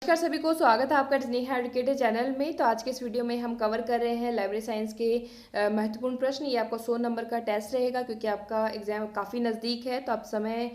नमस्कार सभी को, स्वागत है आपका स्नेहा एडुकेटर चैनल में। तो आज के इस वीडियो में हम कवर कर रहे हैं लाइब्रेरी साइंस के महत्वपूर्ण प्रश्न। ये आपका 100 नंबर का टेस्ट रहेगा क्योंकि आपका एग्जाम काफ़ी नज़दीक है, तो आप समय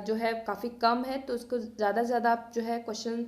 जो है काफ़ी कम है, तो उसको ज़्यादा से ज़्यादा आप जो है क्वेश्चन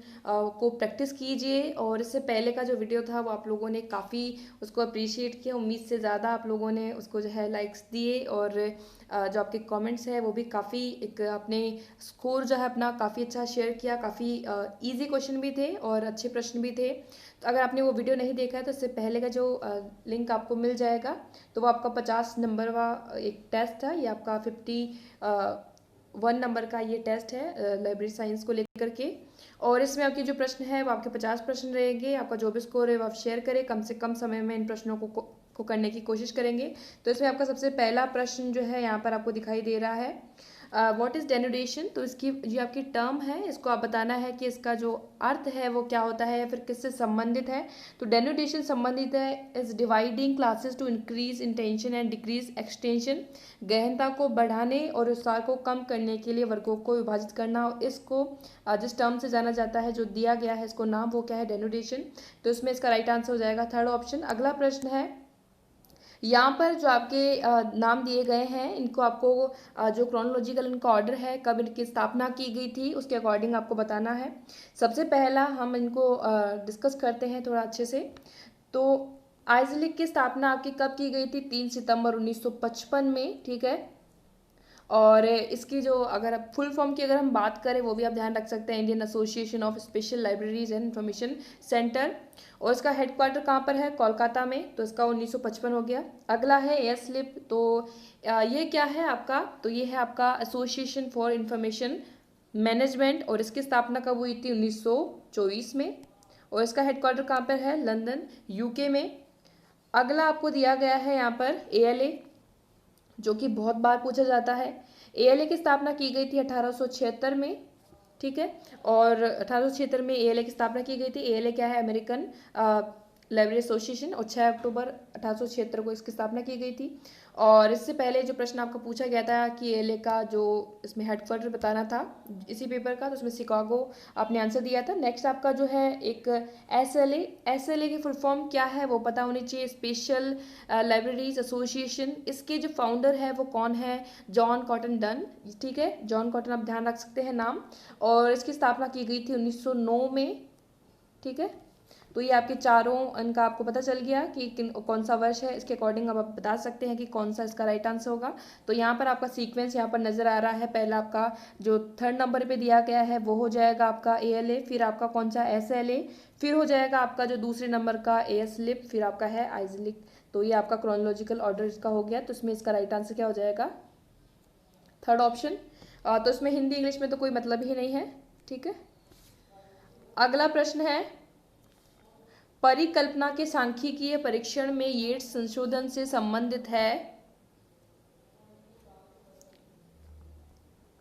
को प्रैक्टिस कीजिए। और इससे पहले का जो वीडियो था वो आप लोगों ने काफ़ी उसको अप्रिशिएट किया, उम्मीद से ज़्यादा आप लोगों ने उसको जो है लाइक्स दिए, और जो आपके कमेंट्स है वो भी काफ़ी एक आपने स्कोर जो है अपना काफ़ी अच्छा शेयर किया। काफ़ी इजी क्वेश्चन भी थे और अच्छे प्रश्न भी थे। तो अगर आपने वो वीडियो नहीं देखा है तो इससे पहले का जो लिंक आपको मिल जाएगा, तो वो आपका 50 नंबर का एक टेस्ट था। ये आपका 51 नंबर का ये टेस्ट है लाइब्रेरी साइंस को लेकर के। और इसमें आपके जो प्रश्न है वो आपके 50 प्रश्न रहेंगे। आपका जो भी स्कोर है वो आप शेयर करें, कम से कम समय में इन प्रश्नों को करने की कोशिश करेंगे। तो इसमें आपका सबसे पहला प्रश्न जो है यहाँ पर आपको दिखाई दे रहा है, व्हाट इज डेनुडेशन। तो इसकी जो आपकी टर्म है इसको आप बताना है कि इसका जो अर्थ है वो क्या होता है या फिर किससे संबंधित है। तो डेनुडेशन संबंधित है is dividing classes to increase intention and decrease extension. गहनता को बढ़ाने और विस्तार को कम करने के लिए वर्गों को विभाजित करना। और इसको जिस टर्म से जाना जाता है, जो दिया गया है इसको नाम, वो क्या है, डेनुडेशन। तो इसमें इसका राइट आंसर हो जाएगा थर्ड ऑप्शन। अगला प्रश्न है, यहाँ पर जो आपके नाम दिए गए हैं इनको आपको जो क्रोनोलॉजिकल इनका ऑर्डर है, कब इनकी स्थापना की गई थी, उसके अकॉर्डिंग आपको बताना है। सबसे पहला हम इनको डिस्कस करते हैं थोड़ा अच्छे से। तो आइजलिक की स्थापना आपकी कब की गई थी? 3 सितंबर 1955 में, ठीक है। और इसकी जो अगर आप फुल फॉर्म की अगर हम बात करें वो भी आप ध्यान रख सकते हैं, Indian association of special libraries and information centre. और इसका हेडक्वार्टर कहाँ पर है? कोलकाता में। तो इसका 1955 हो गया। अगला है एयर स्लिप। तो ये क्या है आपका? तो ये है आपका एसोसिएशन फॉर इंफॉर्मेशन मैनेजमेंट, और इसकी स्थापना कब हुई थी? 1924 में। और इसका हेडक्वार्टर कहाँ पर है? लंदन, यूके में। अगला आपको दिया गया है यहाँ पर एएलए, जो कि बहुत बार पूछा जाता है। एएलए की स्थापना की गई थी 1876 में, ठीक है। और 1876 में एएलए की स्थापना की गई थी। एएलए क्या है? American library association. और 6 अक्टूबर 1876 को इसकी स्थापना की गई थी। और इससे पहले जो प्रश्न आपको पूछा गया था कि एएलए का जो इसमें हेडक्वार्टर बताना था इसी पेपर का, तो उसमें शिकागो आपने आंसर दिया था। नेक्स्ट आपका जो है एक एसएलए। एसएलए की फुल फॉर्म क्या है वो पता होनी चाहिए, स्पेशल लाइब्रेरीज एसोसिएशन। इसके जो फाउंडर है वो कौन है? जॉन कॉटन डन, ठीक है। जॉन कॉटन आप ध्यान रख सकते हैं नाम। और इसकी स्थापना की गई थी 1909 में, ठीक है। तो ये आपके चारों इनका आपको पता चल गया कि कौन सा वर्ष है। इसके अकॉर्डिंग अब आप बता सकते हैं कि कौन सा इसका राइट आंसर होगा। तो यहाँ पर आपका सीक्वेंस यहाँ पर नजर आ रहा है। पहला आपका जो थर्ड नंबर पे दिया गया है वो हो जाएगा आपका एएलए, फिर आपका कौन सा? एसएलए, फिर हो जाएगा आपका जो दूसरे नंबर का एयर स्लिप, फिर आपका है आइजलिक। तो ये आपका क्रोनोलॉजिकल ऑर्डर इसका हो गया। तो इसमें इसका राइट आंसर क्या हो जाएगा? Third option. तो इसमें हिंदी इंग्लिश में तो कोई मतलब ही नहीं है, ठीक है। अगला प्रश्न है, परिकल्पना के सांख्यिकीय परीक्षण में येट्स संशोधन से संबंधित है।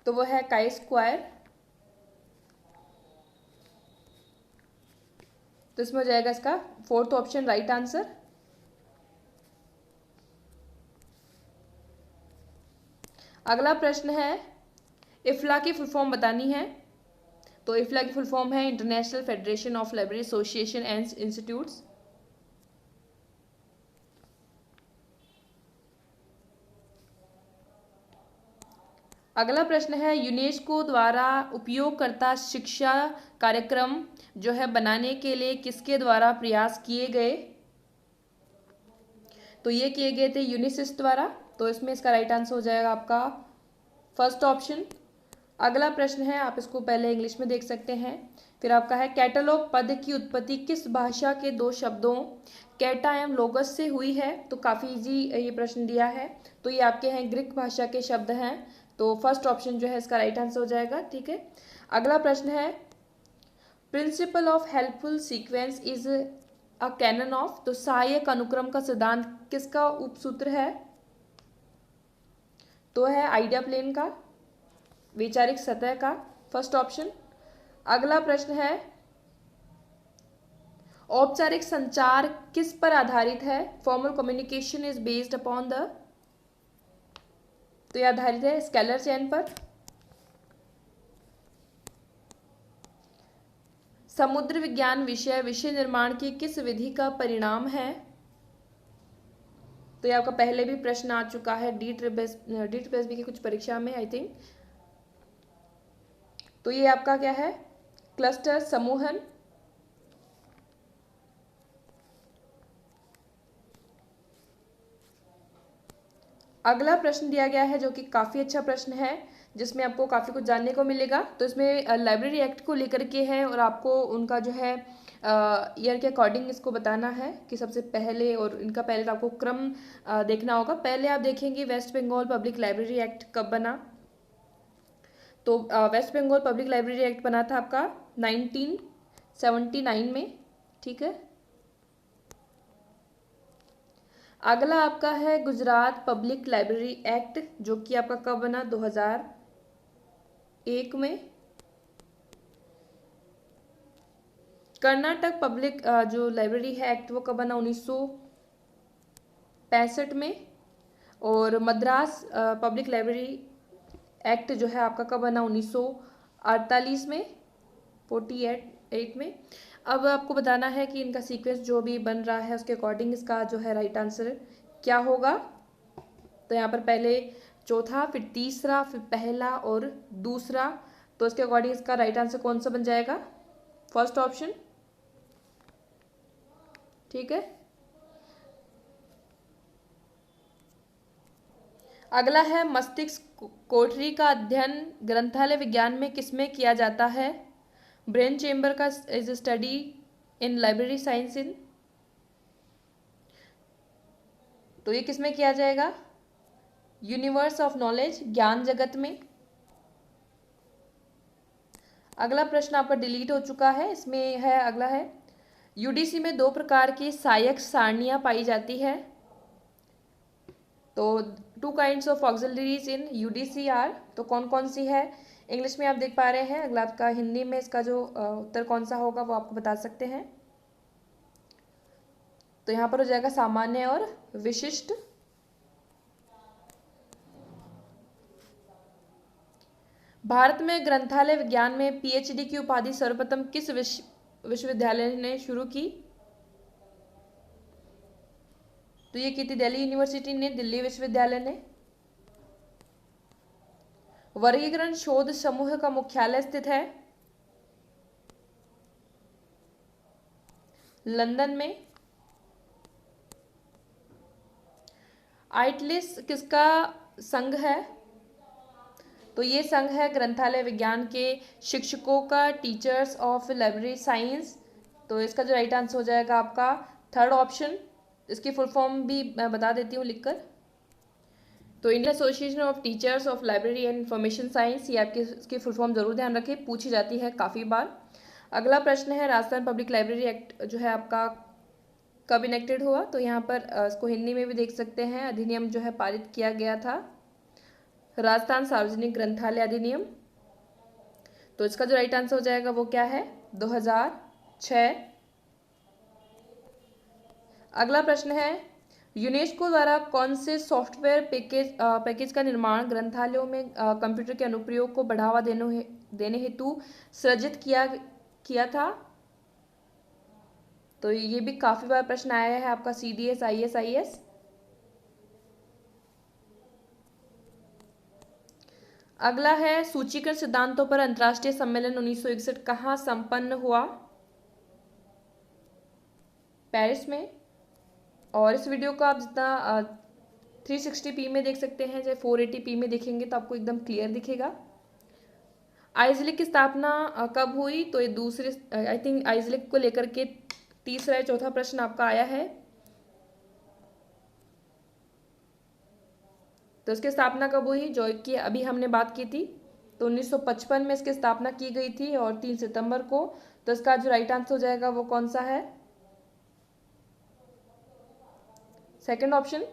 तो वो है काई स्क्वायर। तो इसमें हो जाएगा इसका फोर्थ ऑप्शन राइट आंसर। अगला प्रश्न है, इफ्ला की फुल फॉर्म बतानी है। तो इफ्ला की फुल फॉर्म है international federation of library association and institutes. अगला प्रश्न है, यूनेस्को द्वारा उपयोगकर्ता शिक्षा कार्यक्रम जो है बनाने के लिए किसके द्वारा प्रयास किए गए? तो ये किए गए थे यूनिसिस द्वारा। तो इसमें इसका राइट आंसर हो जाएगा आपका फर्स्ट ऑप्शन। अगला प्रश्न है, आप इसको पहले इंग्लिश में देख सकते हैं। फिर आपका है, कैटलॉग पद की उत्पत्ति किस भाषा के दो शब्दों कैटा एवं लोगस से हुई है? तो काफ़ी इजी ये प्रश्न दिया है। तो ये आपके हैं ग्रीक भाषा के शब्द हैं। तो फर्स्ट ऑप्शन जो है इसका राइट आंसर हो जाएगा, ठीक है। अगला प्रश्न है, principle of helpful sequence is a canon of. तो सहायक अनुक्रम का सिद्धांत किसका उपसूत्र है? तो है आइडिया प्लेन का, वैचारिक सतह का, फर्स्ट ऑप्शन। अगला प्रश्न है, औपचारिक संचार किस पर आधारित है? Formal communication is based upon the. तो यह आधारित है स्केलर चेन पर। समुद्र विज्ञान विषय विषय निर्माण की किस विधि का परिणाम है? तो ये आपका पहले भी प्रश्न आ चुका है DSSB की कुछ परीक्षा में, आई थिंक। तो ये आपका क्या है? क्लस्टर समूहन। अगला प्रश्न दिया गया है जो कि काफ़ी अच्छा प्रश्न है, जिसमें आपको काफ़ी कुछ जानने को मिलेगा। तो इसमें लाइब्रेरी एक्ट को लेकर के है और आपको उनका जो है ईयर के अकॉर्डिंग इसको बताना है कि सबसे पहले, और इनका पहले तो आपको क्रम देखना होगा। पहले आप देखेंगे West Bengal public library act कब बना। तो West Bengal public library act बना था आपका 1979 में, ठीक है। अगला आपका है गुजरात पब्लिक लाइब्रेरी एक्ट, जो कि आपका कब बना? 2001 में। कर्नाटक पब्लिक जो लाइब्रेरी है एक्ट, वो कब बना? 1965 में। और मद्रास पब्लिक लाइब्रेरी एक्ट जो है आपका कब बना? 1948 में, 48 में। अब आपको बताना है कि इनका सीक्वेंस जो भी बन रहा है उसके अकॉर्डिंग इसका जो है राइट आंसर क्या होगा। तो यहाँ पर पहले चौथा, फिर तीसरा, फिर पहला और दूसरा। तो इसके अकॉर्डिंग इसका राइट आंसर कौन सा बन जाएगा? फर्स्ट ऑप्शन, ठीक है। अगला है मस्तिष्क कोठरी का अध्ययन ग्रंथालय विज्ञान में किसमें किया जाता है? ब्रेन चेम्बर का is study in library science in. तो ये किसमें किया जाएगा? यूनिवर्स ऑफ नॉलेज, ज्ञान जगत में। अगला प्रश्न आपका डिलीट हो चुका है, इसमें है, अगला है यूडीसी में 2 प्रकार की सहायक सारणियां पाई जाती है। तो 2 kinds of auxiliaries in UDC are, तो कौन कौन सी है? इंग्लिश में आप देख पा रहे हैं। अगला आपका हिंदी में इसका जो उत्तर कौन सा होगा वो आपको बता सकते हैं। तो यहाँ पर हो जाएगा सामान्य और विशिष्ट। भारत में ग्रंथालय विज्ञान में पीएचडी की उपाधि सर्वप्रथम किस विश्वविद्यालय ने शुरू की? तो ये की थी दिल्ली यूनिवर्सिटी ने, दिल्ली विश्वविद्यालय ने। वर्गीकरण शोध समूह का मुख्यालय स्थित है लंदन में। आइटलिस किसका संघ है? तो ये संघ है ग्रंथालय विज्ञान के शिक्षकों का, टीचर्स ऑफ लाइब्रेरी साइंस। तो इसका जो राइट आंसर हो जाएगा आपका थर्ड ऑप्शन। इसकी फुल फॉर्म भी मैं बता देती हूँ लिखकर। तो Indian association of teachers of library and information science, ये आपकी इसकी फुल फॉर्म जरूर ध्यान रखें, पूछी जाती है काफ़ी बार। अगला प्रश्न है राजस्थान पब्लिक लाइब्रेरी एक्ट जो है आपका कब इनेक्टेड हुआ? तो यहाँ पर इसको हिंदी में भी देख सकते हैं। अधिनियम जो है पारित किया गया था, राजस्थान सार्वजनिक ग्रंथालय अधिनियम। तो इसका जो राइट आंसर हो जाएगा वो क्या है? 2006। अगला प्रश्न है यूनेस्को द्वारा कौन से सॉफ्टवेयर पैकेज का निर्माण ग्रंथालयों में कंप्यूटर के अनुप्रयोग को बढ़ावा देने हेतु सृजित किया था? तो ये भी काफी बार प्रश्न आया है आपका CDS IS। अगला है सूचीकरण सिद्धांतों पर अंतर्राष्ट्रीय सम्मेलन 1961 कहाँ संपन्न हुआ? पेरिस में। और इस वीडियो को आप जितना 360p में देख सकते हैं, चाहे 480p में देखेंगे तो आपको एकदम क्लियर दिखेगा। आइजलिक की स्थापना कब हुई? तो ये दूसरे, आई थिंक आइजलिक को लेकर के तीसरा या चौथा प्रश्न आपका आया है। तो इसकी स्थापना कब हुई, जो कि अभी हमने बात की थी? तो 1955 में इसकी स्थापना की गई थी और 3 सितंबर को। तो इसका जो राइट आंसर हो जाएगा वो कौन सा है? Second option.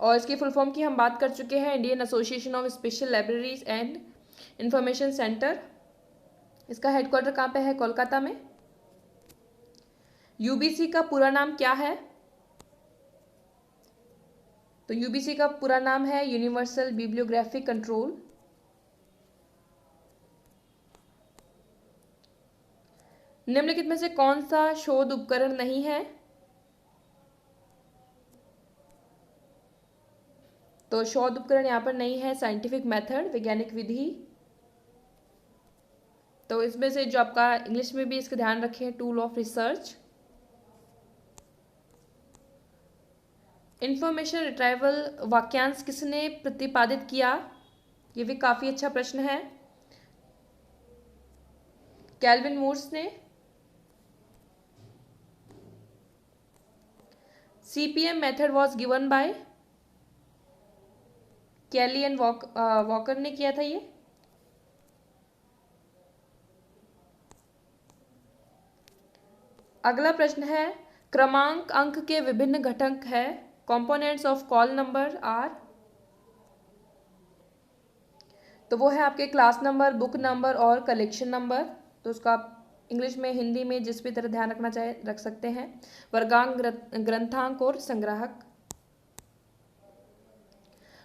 और इसकी फुल फॉर्म की हम बात कर चुके हैं, Indian association of special libraries and information centre. इसका हेडक्वार्टर कहाँ पे है? कोलकाता में। यूबीसी का पूरा नाम क्या है? तो यूबीसी का पूरा नाम है यूनिवर्सल बिब्लियोग्राफिक कंट्रोल। निम्नलिखित में से कौन सा शोध उपकरण नहीं है? तो शोध उपकरण यहाँ पर नहीं है साइंटिफिक मेथड, वैज्ञानिक विधि। तो इसमें से जो आपका इंग्लिश में भी इसका ध्यान रखें, tool of research. Information retrieval वाक्यांश किसने प्रतिपादित किया? ये भी काफी अच्छा प्रश्न है। कैल्विन मूर्स ने। CPM method was given by Kelley and Walker ने किया था ये। अगला प्रश्न है, क्रमांक अंक के विभिन्न घटक है। Components of call number are. तो वो है आपके क्लास नंबर, बुक नंबर और कलेक्शन नंबर। तो उसका आप इंग्लिश में, हिंदी में जिस भी तरह ध्यान रखना चाहे रख सकते हैं। वर्गांक, ग्रंथांक और संग्राहक।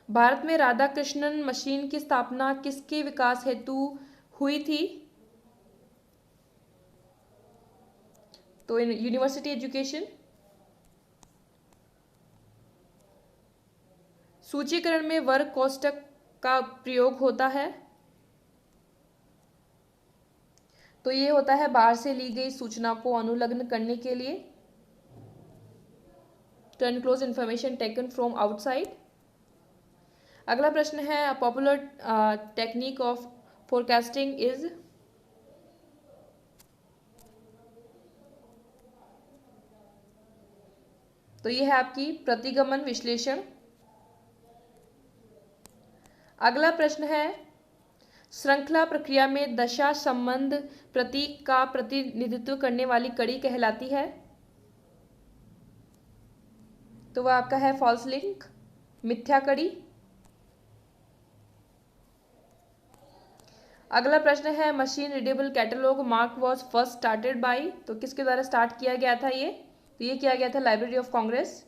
भारत में राधाकृष्णन मशीन की स्थापना किसके विकास हेतु हुई थी? तो यूनिवर्सिटी एजुकेशन। सूचीकरण में वर्ग कोष्ठक का प्रयोग होता है। तो ये होता है बाहर से ली गई सूचना को अनुलग्न करने के लिए। To enclose information taken from outside. अगला प्रश्न है, popular technique of forecasting is. तो ये है आपकी प्रतिगमन विश्लेषण। अगला प्रश्न है, श्रृंखला प्रक्रिया में दशा संबंध प्रतीक का प्रतिनिधित्व करने वाली कड़ी कहलाती है। तो वह आपका है फॉल्स लिंक, मिथ्या कड़ी। अगला प्रश्न है, machine readable catalogue mark was first started by. तो किसके द्वारा स्टार्ट किया गया था ये? तो ये किया गया था लाइब्रेरी ऑफ कांग्रेस।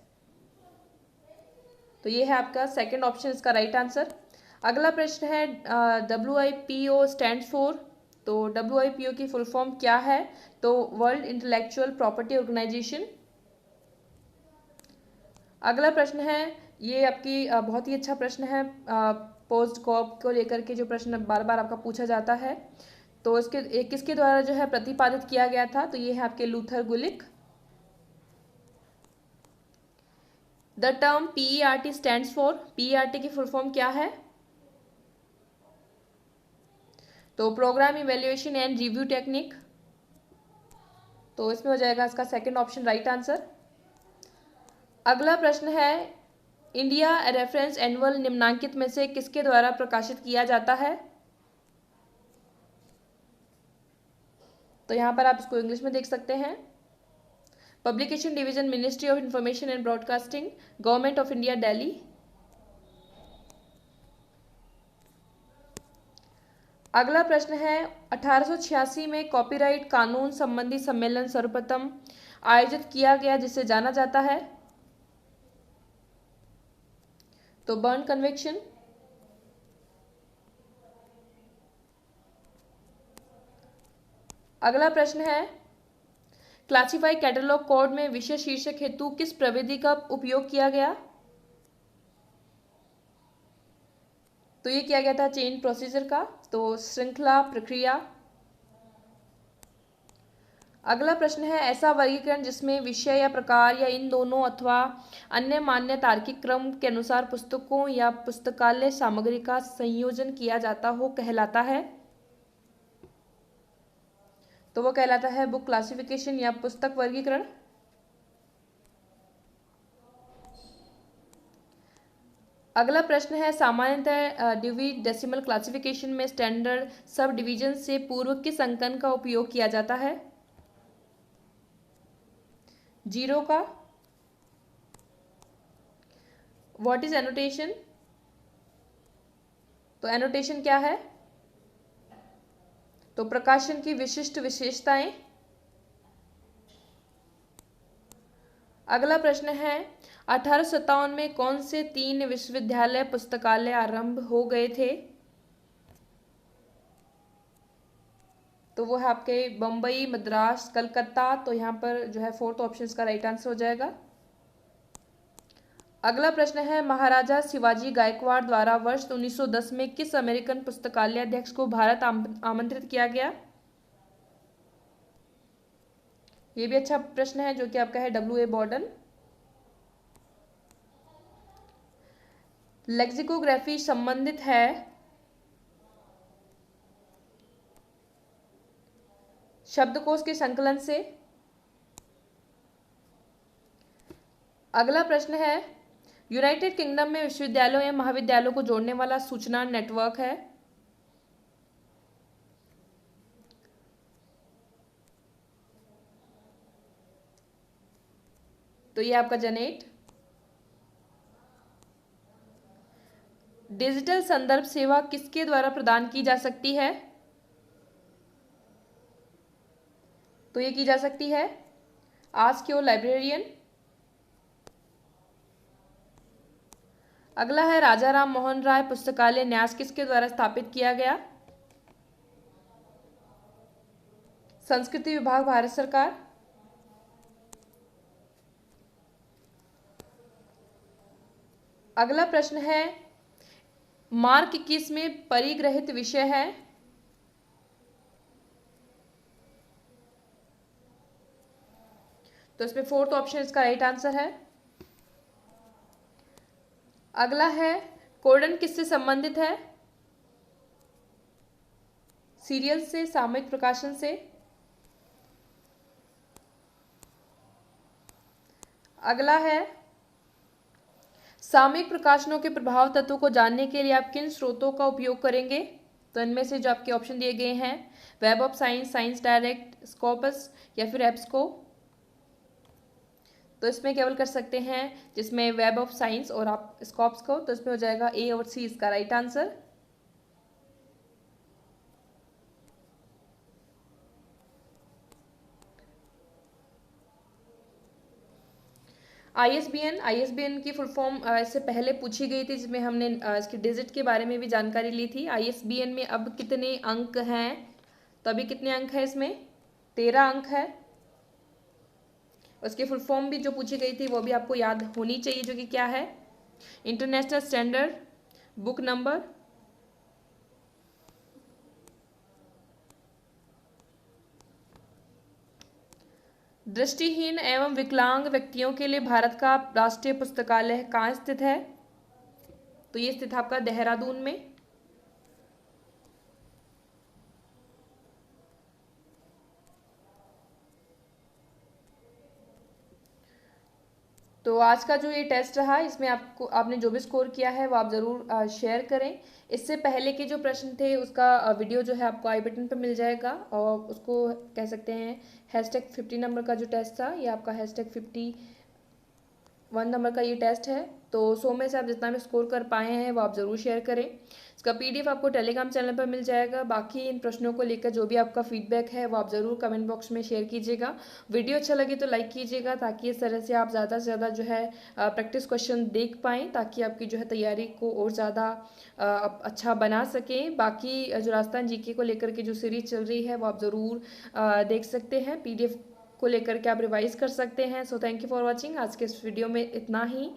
तो ये है आपका सेकंड ऑप्शन इसका राइट आंसर। अगला प्रश्न है, WIPO स्टैंड्स फॉर। तो WIPO की फुल फॉर्म क्या है? तो वर्ल्ड इंटेलेक्चुअल प्रॉपर्टी ऑर्गेनाइजेशन। अगला प्रश्न है, ये आपकी बहुत ही अच्छा प्रश्न है, पोस्ट कॉप को लेकर के जो प्रश्न बार बार आपका पूछा जाता है। तो इसके किसके द्वारा जो है प्रतिपादित किया गया था? तो ये है आपके Luther Gulick. The term PERT stands for. PERT की फुल फॉर्म क्या है? तो programme evaluation and review technique. तो इसमें हो जाएगा इसका सेकंड ऑप्शन राइट आंसर। अगला प्रश्न है, इंडिया रेफरेंस एनुअल निम्नांकित में से किसके द्वारा प्रकाशित किया जाता है? तो यहां पर आप इसको इंग्लिश में देख सकते हैं। Publication division, ministry of information and broadcasting, government of India, Delhi. अगला प्रश्न है, 1886 में कॉपीराइट कानून संबंधी सम्मेलन सर्वप्रथम आयोजित किया गया जिसे जाना जाता है। तो बर्न कन्वेक्शन। अगला प्रश्न है, क्लासिफाई कैटलॉग कोड में विषय शीर्षक हेतु किस प्रविधि का उपयोग किया गया? तो ये किया गया था चेन प्रोसीजर का। तो श्रृंखला प्रक्रिया। अगला प्रश्न है, ऐसा वर्गीकरण जिसमें विषय या प्रकार या इन दोनों अथवा अन्य मान्य तार्किक क्रम के अनुसार पुस्तकों या पुस्तकालय सामग्री का संयोजन किया जाता हो कहलाता है। तो वो कहलाता है बुक क्लासिफिकेशन या पुस्तक वर्गीकरण। अगला प्रश्न है, सामान्यतः ड्यूवी डेसिमल क्लासिफिकेशन में स्टैंडर्ड सब डिवीजन से पूर्व किस अंकन का उपयोग किया जाता है? 0 का। What is annotation? तो एनोटेशन क्या है? तो प्रकाशन की विशिष्ट विशेषताएं। अगला प्रश्न है, 1857 में कौन से 3 विश्वविद्यालय पुस्तकालय आरंभ हो गए थे? तो वो है आपके बम्बई, मद्रास, कलकत्ता। तो यहाँ पर जो है फोर्थ ऑप्शन इसका राइट आंसर हो जाएगा। अगला प्रश्न है, महाराजा शिवाजी गायकवाड़ द्वारा वर्ष 1910 में किस अमेरिकन पुस्तकालय अध्यक्ष को भारत आमंत्रित किया गया? ये भी अच्छा प्रश्न है, जो कि आपका है W.A. बॉर्डन। लेक्सिकोग्राफी संबंधित है शब्दकोश के संकलन से। अगला प्रश्न है, यूनाइटेड किंगडम में विश्वविद्यालयों या महाविद्यालयों को जोड़ने वाला सूचना नेटवर्क है? तो ये आपका जनेट। डिजिटल संदर्भ सेवा किसके द्वारा प्रदान की जा सकती है? तो ये की जा सकती है आस्क योर लाइब्रेरियन। अगला है, राजा राम मोहन राय पुस्तकालय न्यास किसके द्वारा स्थापित किया गया? संस्कृति विभाग, भारत सरकार। अगला प्रश्न है, मार्क 21 में परिग्रहित विषय है? तो इसमें फोर्थ ऑप्शन इसका राइट आंसर है। अगला है, कोर्डन किससे संबंधित है? सीरियल से, सामयिक प्रकाशन से। अगला है, सामयिक प्रकाशनों के प्रभाव तत्वों को जानने के लिए आप किन स्रोतों का उपयोग करेंगे? तो इनमें से जो आपके ऑप्शन दिए गए हैं, web of science, science direct, Scopus या फिर एप्सको। तो इसमें केवल कर सकते हैं जिसमें वेब ऑफ साइंस और आप स्कॉप्स को, तो इसमें हो जाएगा ए और सी इसका राइट आंसर। आईएसबीएन की फुल फॉर्म इससे पहले पूछी गई थी, जिसमें हमने इसके डिजिट के बारे में भी जानकारी ली थी। आईएसबीएन में अब कितने अंक हैं? तो अभी कितने अंक है इसमें? 13 अंक है। उसकी फुल फॉर्म भी जो पूछी गई थी वो भी आपको याद होनी चाहिए, जो कि क्या है? International standard book number. दृष्टिहीन एवं विकलांग व्यक्तियों के लिए भारत का राष्ट्रीय पुस्तकालय कहाँ स्थित है? तो ये स्थित है आपका देहरादून में। तो आज का जो ये टेस्ट रहा, इसमें आपने जो भी स्कोर किया है वो आप ज़रूर शेयर करें। इससे पहले के जो प्रश्न थे उसका वीडियो जो है आपको आई बटन पर मिल जाएगा, और उसको कह सकते हैं #50 नंबर का जो टेस्ट था, ये आपका #51 नंबर का ये टेस्ट है। तो 100 में से आप जितना भी स्कोर कर पाए हैं वो आप ज़रूर शेयर करें। इसका PDF आपको टेलीग्राम चैनल पर मिल जाएगा। बाकी इन प्रश्नों को लेकर जो भी आपका फीडबैक है वो आप ज़रूर कमेंट बॉक्स में शेयर कीजिएगा। वीडियो अच्छा लगे तो लाइक कीजिएगा, ताकि इस तरह से आप ज़्यादा से ज़्यादा जो है प्रैक्टिस क्वेश्चन देख पाएँ, ताकि आपकी जो है तैयारी को और ज़्यादा अच्छा बना सकें। बाकी जो राजस्थान GK को लेकर के जो सीरीज चल रही है वो आप ज़रूर देख सकते हैं। PDF को लेकर के आप रिवाइज कर सकते हैं। So thank you for watching. आज के इस वीडियो में इतना ही।